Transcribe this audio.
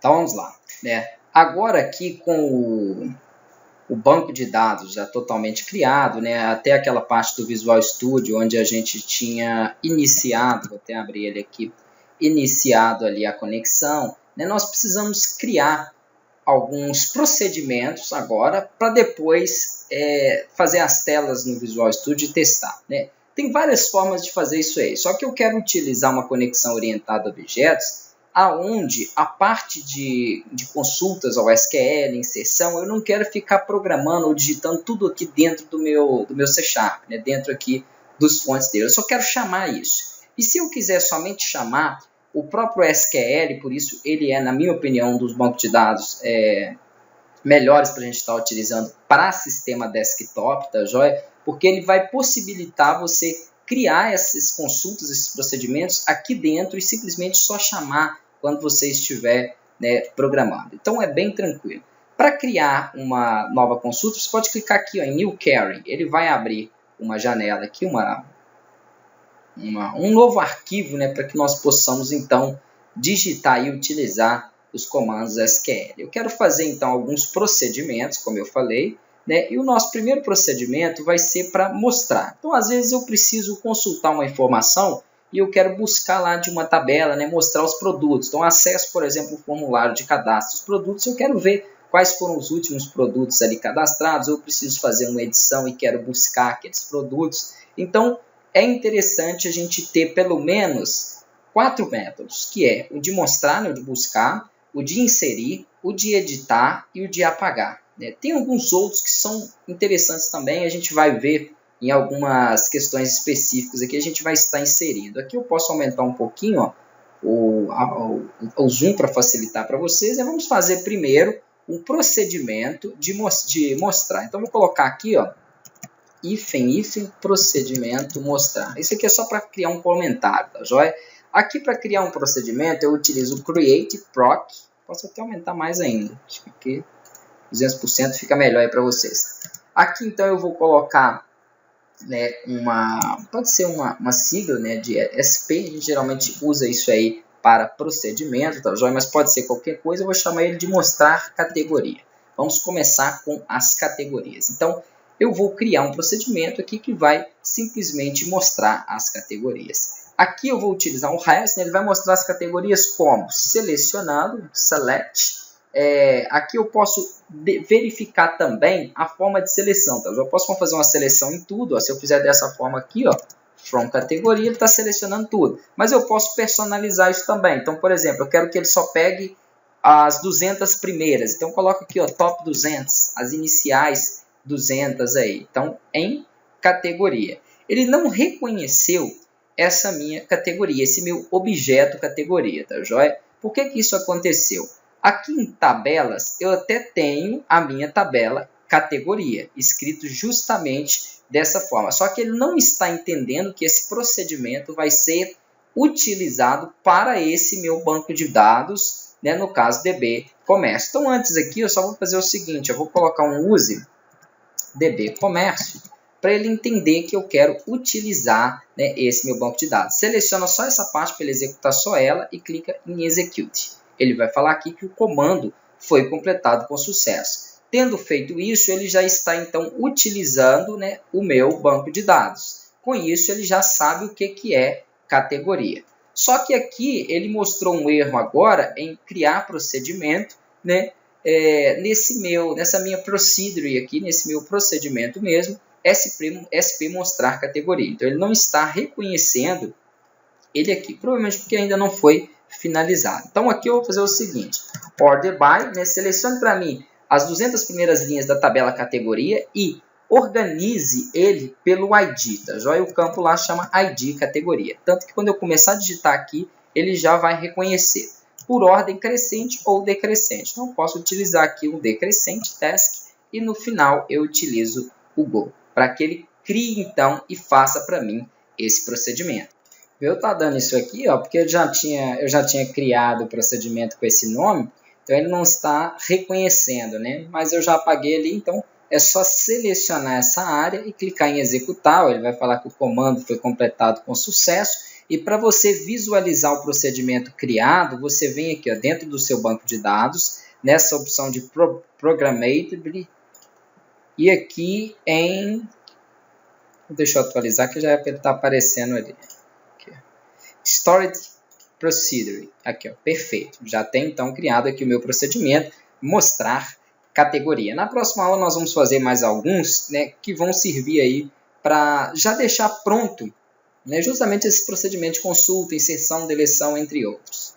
Então vamos lá, né? Agora aqui com o banco de dados já totalmente criado, né? Até aquela parte do Visual Studio onde a gente tinha iniciado, vou até abrir ele aqui, iniciado ali a conexão, né? Nós precisamos criar alguns procedimentos agora para depois fazer as telas no Visual Studio e testar, né? Tem várias formas de fazer isso aí, só que eu quero utilizar uma conexão orientada a objetos aonde a parte de consultas ao SQL, inserção, eu não quero ficar programando ou digitando tudo aqui dentro do meu C Sharp, né? Dentro aqui dos fontes dele, eu só quero chamar isso. E se eu quiser somente chamar o próprio SQL, por isso ele é, na minha opinião, um dos bancos de dados melhores para a gente estar utilizando para sistema desktop, tá joia? Porque ele vai possibilitar você criar essas consultas, esses procedimentos aqui dentro e simplesmente só chamar quando você estiver, né, programando. Então é bem tranquilo. Para criar uma nova consulta, você pode clicar aqui ó, em New Query. Ele vai abrir uma janela aqui, um novo arquivo, né, para que nós possamos então digitar e utilizar os comandos SQL. Eu quero fazer então alguns procedimentos, como eu falei, né, e o nosso primeiro procedimento vai ser para mostrar. Então, às vezes eu preciso consultar uma informação e eu quero buscar lá de uma tabela, né, mostrar os produtos. Então, acesso, por exemplo, o formulário de cadastro dos produtos, eu quero ver quais foram os últimos produtos ali cadastrados, eu preciso fazer uma edição e quero buscar aqueles produtos. Então, é interessante a gente ter pelo menos 4 métodos, que é o de mostrar, né, o de buscar, o de inserir, o de editar e o de apagar. Tem alguns outros que são interessantes também, a gente vai ver em algumas questões específicas aqui, a gente vai estar inserindo. Aqui eu posso aumentar um pouquinho ó, o zoom para facilitar para vocês. E vamos fazer primeiro um procedimento de mostrar. Então, vou colocar aqui, ó, hífen, procedimento, mostrar. Isso aqui é só para criar um comentário, tá joia? Aqui, para criar um procedimento, eu utilizo o create proc. Posso até aumentar mais ainda. Acho que aqui 200% fica melhor aí para vocês. Aqui, então, eu vou colocar, né, pode ser uma sigla, né, de SP. A gente geralmente usa isso aí para procedimento, tá joia? Mas pode ser qualquer coisa. Eu vou chamar ele de mostrar categoria. Vamos começar com as categorias. Então, eu vou criar um procedimento aqui que vai simplesmente mostrar as categorias. Aqui eu vou utilizar um has, né? Ele vai mostrar as categorias como selecionado, select. Aqui eu posso verificar também a forma de seleção. Tá? Eu já posso fazer uma seleção em tudo. Ó. Se eu fizer dessa forma aqui, ó, from categoria, ele está selecionando tudo. Mas eu posso personalizar isso também. Então, por exemplo, eu quero que ele só pegue as 200 primeiras. Então, eu coloco aqui, ó, top 200, as iniciais 200 aí. Então, em categoria. Ele não reconheceu essa minha categoria, esse meu objeto categoria, tá joia? Por que isso aconteceu? Aqui em tabelas, eu até tenho a minha tabela categoria, escrito justamente dessa forma. Só que ele não está entendendo que esse procedimento vai ser utilizado para esse meu banco de dados, né, no caso DB Comércio. Então, antes aqui, eu só vou fazer o seguinte, eu vou colocar um use DB Comércio, para ele entender que eu quero utilizar, né, esse meu banco de dados. Seleciona só essa parte para ele executar só ela e clica em Execute. Ele vai falar aqui que o comando foi completado com sucesso. Tendo feito isso, ele já está então utilizando, né, o meu banco de dados. Com isso, ele já sabe o que é categoria. Só que aqui ele mostrou um erro agora em criar procedimento, né, nessa minha procedure aqui, nesse meu procedimento mesmo, SP mostrar categoria. Então, ele não está reconhecendo ele aqui, provavelmente porque ainda não foi finalizado. Então, aqui eu vou fazer o seguinte, order by, né, selecione para mim as 200 primeiras linhas da tabela categoria e organize ele pelo ID, tá joia? O campo lá chama ID categoria. Tanto que quando eu começar a digitar aqui, ele já vai reconhecer por ordem crescente ou decrescente. Então, eu posso utilizar aqui um decrescente task e no final eu utilizo o go, para que ele crie então e faça para mim esse procedimento. Eu estou dando isso aqui, ó, porque eu já tinha criado o procedimento com esse nome, então ele não está reconhecendo, né? Mas eu já apaguei ali, então é só selecionar essa área e clicar em executar. Ele vai falar que o comando foi completado com sucesso E para você visualizar o procedimento criado, você vem aqui ó, dentro do seu banco de dados, nessa opção de Programmable, e aqui em... Deixa eu atualizar que já está aparecendo ali. Aqui. Storage Procedure. Aqui, ó, perfeito. Já tem então criado aqui o meu procedimento, mostrar categoria. Na próxima aula nós vamos fazer mais alguns, né, que vão servir aí para já deixar pronto, né, justamente esse procedimento de consulta, inserção, deleção, entre outros.